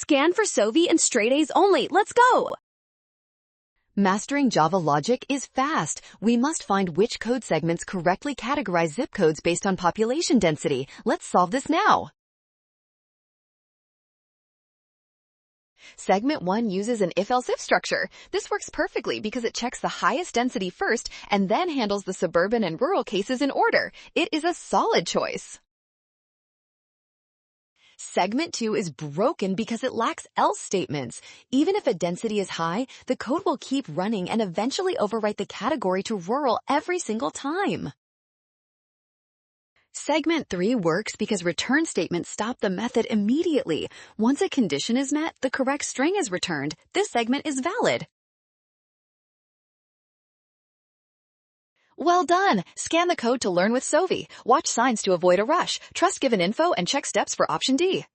Scan for Sovi and straight A's only. Let's go! Mastering Java logic is fast. We must find which code segments correctly categorize zip codes based on population density. Let's solve this now. Segment 1 uses an if-else-if structure. This works perfectly because it checks the highest density first and then handles the suburban and rural cases in order. It is a solid choice. Segment 2 is broken because it lacks else statements. Even if a density is high, the code will keep running and eventually overwrite the category to rural every single time. Segment 3 works because return statements stop the method immediately. Once a condition is met, the correct string is returned. This segment is valid. Well done! Scan the code to learn with Sovi. Watch signs to avoid a rush. Trust given info and check steps for option D.